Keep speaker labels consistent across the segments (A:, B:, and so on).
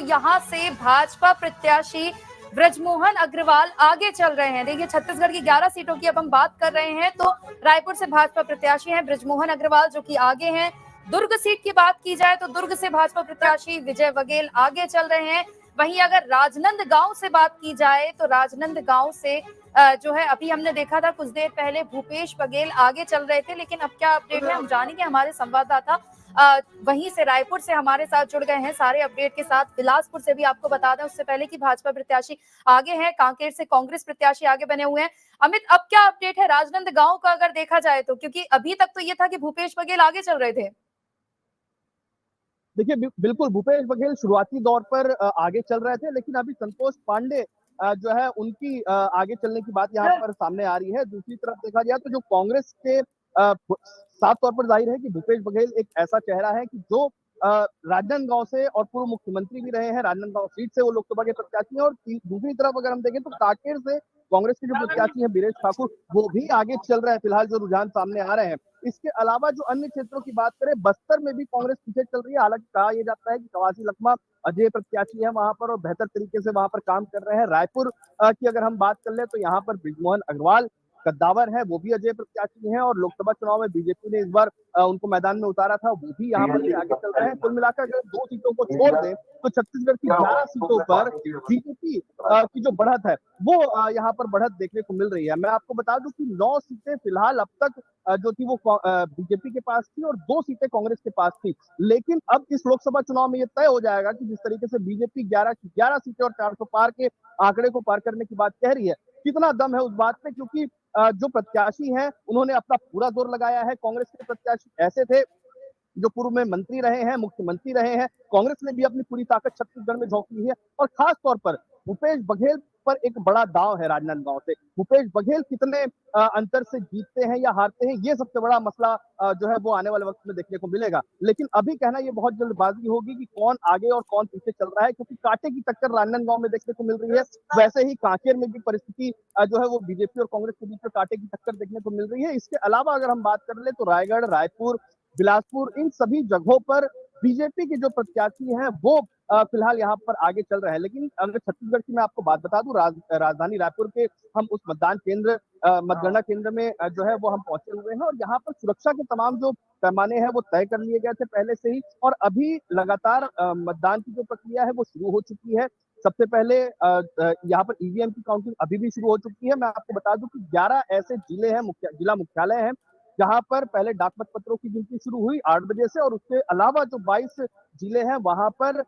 A: यहाँ से भाजपा प्रत्याशी ब्रजमोहन अग्रवाल आगे चल रहे हैं। देखिए, छत्तीसगढ़ की 11 सीटों की अब हम बात कर रहे हैं तो रायपुर से भाजपा प्रत्याशी हैं ब्रजमोहन अग्रवाल जो कि आगे हैं। दुर्ग सीट की बात की जाए तो दुर्ग से भाजपा प्रत्याशी विजय बघेल आगे चल रहे हैं। वहीं अगर राजनांदगांव से बात की जाए तो राजनांदगांव से जो है अभी हमने देखा था कुछ देर पहले भूपेश बघेल आगे चल रहे थे, लेकिन अब क्या अपडेट है हम जानेंगे। हमारे संवाददाता वहीं से रायपुर से हमारे साथ जुड़ गए हैं सारे अपडेट के साथ। बिलासपुर से भी आपको बता दें उससे पहले कि भाजपा प्रत्याशी आगे हैं, कांकेर से कांग्रेस प्रत्याशी आगे बने हुए हैं। अमित, अब क्या अपडेट है राजनांदगांव का अगर देखा जाए तो, क्योंकि अभी तक तो ये था कि भूपेश बघेल आगे चल रहे थे।
B: देखिए बिल्कुल भूपेश बघेल शुरुआती दौर पर आगे चल रहे थे, लेकिन अभी संतोष पांडे जो है उनकी आगे चलने की बात यहाँ पर सामने आ रही है। दूसरी तरफ देखा जाए तो जो कांग्रेस के साफ तौर पर जाहिर है कि भूपेश बघेल एक ऐसा चेहरा है कि जो राजनांदगांव से और पूर्व मुख्यमंत्री भी रहे हैं, राजनांदगांव सीट से वो लोकसभा के प्रत्याशी हैं। और दूसरी तरफ अगर हम देखें तो कांकेर से कांग्रेस के जो प्रत्याशी हैं बीरेश ठाकुर, वो भी आगे चल रहे हैं। फिलहाल जो रुझान सामने आ रहे हैं, इसके अलावा जो अन्य क्षेत्रों की बात करें, बस्तर में भी कांग्रेस पीछे चल रही है। हालांकि कहा यह जाता है कि कवासी लखमा अजय प्रत्याशी है वहां पर और बेहतर तरीके से वहां पर काम कर रहे हैं। रायपुर की अगर हम बात कर ले तो यहाँ पर ब्रजमोहन अग्रवाल कद्दावर है, वो भी अजय प्रत्याशी हैं और लोकसभा चुनाव में बीजेपी ने इस बार उनको मैदान में उतारा था, वो भी यहाँ पर भी आगे चल रहे हैं। कुल मिलाकर अगर 2 सीटों को छोड़ दें तो छत्तीसगढ़ की 11 सीटों पर बीजेपी की जो बढ़त है वो यहाँ पर बढ़त देखने को मिल रही है। मैं आपको बता दूं कि 9 सीटें फिलहाल अब तक जो थी वो बीजेपी के पास थी और 2 सीटें कांग्रेस के पास थी। लेकिन अब इस लोकसभा चुनाव में ये तय हो जाएगा कि जिस तरीके से बीजेपी 11 की 11 सीटें और 400 पार के आंकड़े को पार करने की बात कह रही है, कितना दम है उस बात पे, क्योंकि जो प्रत्याशी हैं उन्होंने अपना पूरा जोर लगाया है। कांग्रेस के प्रत्याशी ऐसे थे जो पूर्व में मंत्री रहे हैं, मुख्यमंत्री रहे हैं। कांग्रेस ने भी अपनी पूरी ताकत छत्तीसगढ़ में झोंकी है और खास तौर पर भूपेश बघेल पर एक बड़ा दाव है राजनांदगांव से। भूपेश बघेल कितने अंतर से जीतते हैं या हारते हैं, ये सबसे बड़ा मसला जो है वो आने वाले वक्त में देखने को मिलेगा। लेकिन अभी कहना ये बहुत जल्दबाजी होगी कि कौन आगे और कौन पीछे चल रहा है, क्योंकि कांटे की टक्कर राजनांदगांव में देखने को मिल रही है। वैसे ही कांकेर में भी परिस्थिति जो है वो बीजेपी और कांग्रेस के बीच में कांटे की टक्कर देखने को मिल रही है। इसके अलावा अगर हम बात कर ले तो रायगढ़, रायपुर, बिलासपुर, इन सभी जगहों पर बीजेपी के जो प्रत्याशी हैं वो फिलहाल यहाँ पर आगे चल रहे हैं। लेकिन अगर छत्तीसगढ़ की मैं आपको बात बता दूं, राजधानी रायपुर के हम उस मतदान केंद्र मतगणना केंद्र में जो है वो हम पहुंचे हुए हैं और यहाँ पर सुरक्षा के तमाम जो पैमाने हैं वो तय कर लिए गए थे पहले से ही। और अभी लगातार मतदान की जो प्रक्रिया है वो शुरू हो चुकी है। सबसे पहले यहाँ पर ईवीएम की काउंटिंग अभी भी शुरू हो चुकी है। मैं आपको बता दूं कि 11 ऐसे जिले हैं, जिला मुख्यालय हैं, जहां पर पहले डाक मत पत्रों की गिनती शुरू हुई 8 बजे से, और उसके अलावा जो 22 जिले हैं वहां पर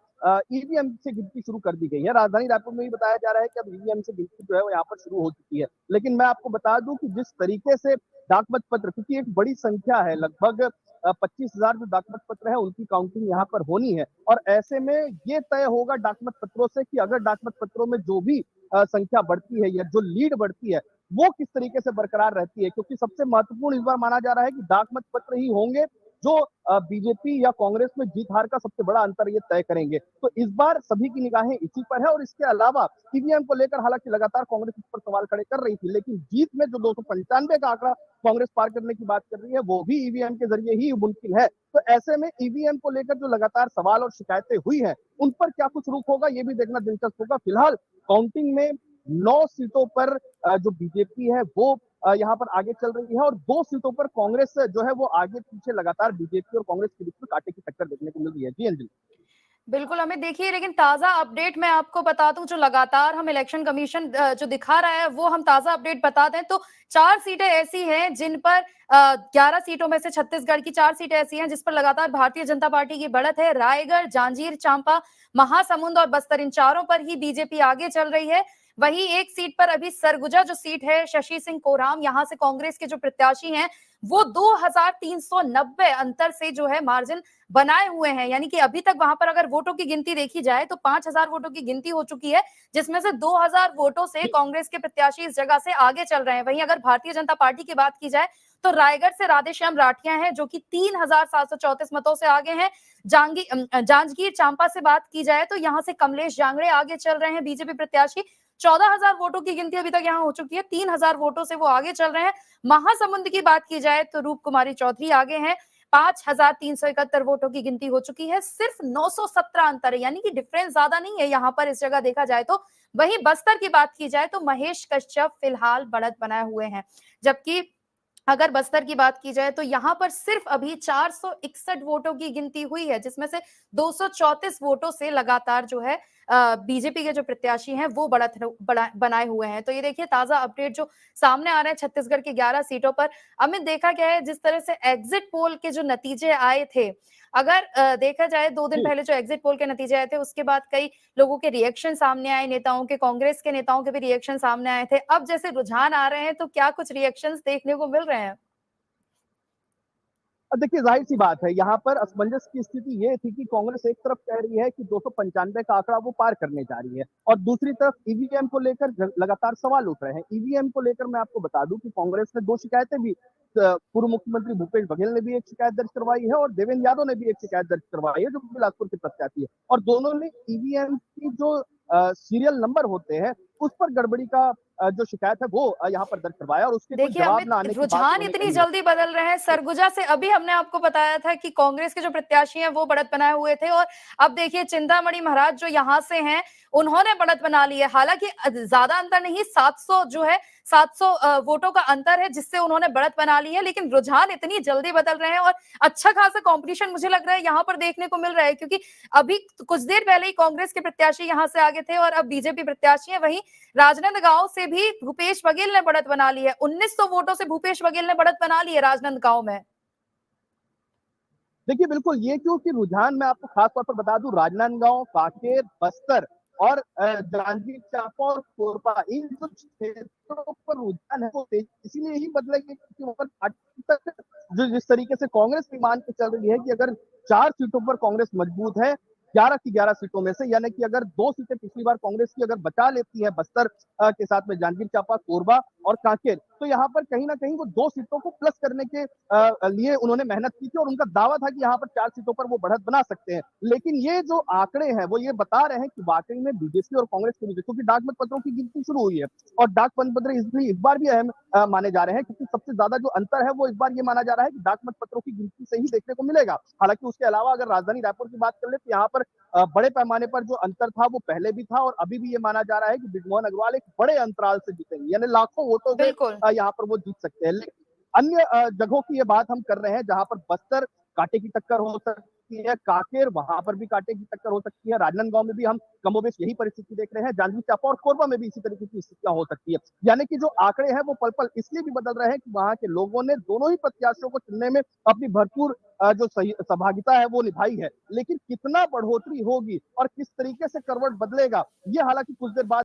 B: ईवीएम से गिनती शुरू कर दी गई है। राजधानी रायपुर में भी बताया जा रहा है कि अब ईवीएम से गिनती जो है वो यहाँ पर शुरू हो चुकी है। लेकिन मैं आपको बता दूं कि जिस तरीके से डाक मत पत्र, क्योंकि एक बड़ी संख्या है, लगभग 25,000 जो डाक मत पत्र है उनकी काउंटिंग यहाँ पर होनी है। और ऐसे में ये तय होगा डाक मत पत्रों से कि अगर डाक मत पत्रों में जो भी संख्या बढ़ती है या जो लीड बढ़ती है वो किस तरीके से बरकरार रहती है, क्योंकि सबसे महत्वपूर्ण इस बार माना जा रहा है कि डाक मत पत्र ही होंगे जो बीजेपी या कांग्रेस में जीत हार का सबसे बड़ा अंतर ये तय करेंगे। तो इस बार सभी की निगाहें इसी पर है। और इसके अलावा ईवीएम को लेकर हालांकि लगातार कांग्रेस इस पर सवाल खड़े कर रही थी, लेकिन जीत में जो 295 का आंकड़ा कांग्रेस पार करने की बात कर रही है वो भी ईवीएम के जरिए ही मुमकिन है। तो ऐसे में ईवीएम को लेकर जो लगातार सवाल और शिकायतें हुई है उन पर क्या कुछ रुख होगा ये भी देखना दिलचस्प होगा। फिलहाल काउंटिंग में 9 सीटों पर जो बीजेपी है वो यहाँ पर आगे चल रही है और 2 सीटों पर कांग्रेस जो है वो आगे पीछे लगातार बीजेपी और कांग्रेस के बीच में कांटे की टक्कर देखने को मिल रही है। जी अंजलि।
A: बिल्कुल हमें देखिए, लेकिन ताजा अपडेट मैं आपको बता दूं जो लगातार हम इलेक्शन कमीशन जो दिखा रहा है वो हम ताजा अपडेट बता दें तो 4 सीटें ऐसी हैं जिन पर 11 सीटों में से छत्तीसगढ़ की 4 सीटें ऐसी हैं जिस पर लगातार भारतीय जनता पार्टी की बढ़त है। रायगढ़, जांजगीर चांपा, महासमुंद और बस्तर, इन चारों पर ही बीजेपी आगे चल रही है। वहीं एक सीट पर अभी सरगुजा जो सीट है, शशि सिंह कोराम, यहां से कांग्रेस के जो प्रत्याशी हैं वो 2390 अंतर से जो है मार्जिन बनाए हुए हैं। यानी कि अभी तक वहां पर अगर वोटों की गिनती देखी जाए तो 5000 वोटों की गिनती हो चुकी है, जिसमें से 2000 वोटों से कांग्रेस के प्रत्याशी इस जगह से आगे चल रहे हैं। वहीं अगर भारतीय जनता पार्टी की बात की जाए तो रायगढ़ से राधेश्याम राठिया हैं जो कि 3734 मतों से आगे हैं। जांजगीर चांपा से बात की जाए तो यहां से कमलेश जांगड़े आगे चल रहे हैं, बीजेपी प्रत्याशी। 14,000 वोटों की गिनती अभी तक यहां हो चुकी है, 3000 वोटों से वो आगे चल रहे हैं। महासमुंद की बात की जाए तो रूप कुमारी चौधरी आगे हैं। 5371 वोटों की गिनती हो चुकी है, सिर्फ 917 अंतर है, यानी कि डिफरेंस ज्यादा नहीं है यहाँ पर इस जगह देखा जाए तो। वहीं बस्तर की बात की जाए तो महेश कश्यप फिलहाल बढ़त बनाए हुए हैं, जबकि अगर बस्तर की बात की जाए तो यहां पर सिर्फ अभी 461 वोटों की गिनती हुई है, जिसमें से 234 वोटों से लगातार जो है बीजेपी के जो प्रत्याशी हैं वो बढ़त बनाए हुए हैं। तो ये देखिए ताजा अपडेट जो सामने आ रहे हैं छत्तीसगढ़ की 11 सीटों पर। अमित, देखा गया है जिस तरह से एग्जिट पोल के जो नतीजे आए थे, अगर देखा जाए 2 दिन
B: जी।
A: पहले जो एग्जिट पोल के नतीजे आए थे उसके बाद कई लोगों के रिएक्शन सामने आए, नेताओं के, कांग्रेस के नेताओं के भी रिएक्शन सामने आए थे। अब जैसे रुझान आ रहे हैं तो क्या कुछ रिएक्शंस देखने को मिल रहे हैं?
B: अब देखिए जाहिर सी बात है यहाँ पर असमंजस की स्थिति ये थी कि कांग्रेस एक तरफ कह रही है कि 295 का आंकड़ा वो पार करने जा रही है और दूसरी तरफ ईवीएम को लेकर लगातार सवाल उठ रहे हैं। ईवीएम को लेकर मैं आपको बता दूं कि कांग्रेस ने 2 शिकायतें भी पूर्व मुख्यमंत्री भूपेश बघेल ने भी एक शिकायत दर्ज करवाई है और देवेंद्र यादव ने भी एक शिकायत दर्ज करवाई है जो बिलासपुर के प्रत्याशी है और दोनों ने ईवीएम की जो सीरियल नंबर होते हैं उस पर गड़बड़ी का जो शिकायत है वो यहाँ पर दर्ज करवाया और उसके कोई
A: देखिए
B: जवाब
A: अमित,
B: ना आने की बात
A: रुझान
B: उन्होंने
A: इतनी
B: कही है।
A: जल्दी बदल रहे हैं। सरगुजा से अभी हमने आपको बताया था कि कांग्रेस के जो प्रत्याशी हैं वो बढ़त बनाए हुए थे, और अब देखिए चिंतामणि महाराज जो यहाँ से हैं उन्होंने बढ़त बना ली है। हालांकि ज्यादा अंतर नहीं, 700 जो है 700 वोटों का अंतर है जिससे उन्होंने बढ़त बना ली है, लेकिन रुझान इतनी जल्दी बदल रहे हैं और अच्छा खासा कंपटीशन मुझे लग रहा है यहाँ पर देखने को मिल रहा है, क्योंकि अभी कुछ देर पहले ही कांग्रेस के प्रत्याशी यहाँ से आगे थे और अब बीजेपी प्रत्याशी है। वहीं राजनांदगांव से भी भूपेश बघेल ने बढ़त बना ली है, 1900 वोटों से भूपेश बघेल ने बढ़त बना ली है राजनांदगांव में।
B: देखिए बिल्कुल ये क्योंकि रुझान मैं आपको खास तौर पर बता दूं राजनांदगांव, कांकेर, बस्तर और जांजगीर चांपा और कोरबा इन जो क्षेत्रों पर रुझान है वो इसीलिए ही बदलेंगे क्योंकि वहां पर पार्टी तक जो जिस तरीके से कांग्रेस भी मान के चल रही है कि अगर 4 सीटों पर कांग्रेस मजबूत है 11 की 11 सीटों में से, यानी कि अगर 2 सीटें पिछली बार कांग्रेस की अगर बचा लेती है बस्तर के साथ में जांजगीर चांपा, कोरबा और कांकेर, तो यहाँ पर कहीं ना कहीं वो 2 सीटों को प्लस करने के लिए उन्होंने मेहनत की थी और उनका दावा था कि यहाँ पर 4 सीटों पर वो बढ़त बना सकते हैं। लेकिन ये जो आंकड़े हैं वो ये बता रहे हैं कि वाकई में बीजेपी और कांग्रेस के बीच, क्योंकि डाक मतपत्रों की गिनती शुरू हुई है और डाक मतपत्र इस बार भी अहम माने जा रहे हैं क्योंकि सबसे ज्यादा जो अंतर है वो इस बार ये माना जा रहा है कि डाक मतपत्रों की गिनती से ही देखने को मिलेगा। हालांकि उसके अलावा अगर राजधानी रायपुर की बात कर ले तो यहाँ पर बड़े पैमाने पर जो अंतर था वो पहले भी था और अभी भी ये माना जा रहा है कि बृजमोहन अग्रवाल एक बड़े अंतराल से जीतेंगे, यानी लाखों वोटों से
A: बिल्कुल।
B: यहाँ पर वो जीत सकते हैं। लेकिन अन्य जगहों की ये बात हम कर रहे हैं जहां पर बस्तर कांटे की टक्कर हो सकती है, कांकेर वहां पर भी कांटे की टक्कर हो सकती है, राजनांदगांव में भी हम कमोबेश यही परिस्थिति देख रहे हैं, जांजगीर चांपा और कोरबा में भी इसी तरीके की स्थितियां हो सकती है। यानी कि जो आंकड़े हैं वो पल पल इसलिए भी बदल रहे हैं कि वहां के लोगों ने दोनों ही प्रत्याशियों को चुनने में अपनी भरपूर जो सहभागिता है वो निभाई है, लेकिन कितना बढ़ोतरी होगी और किस तरीके से करवट बदलेगा ये हालांकि कुछ देर बाद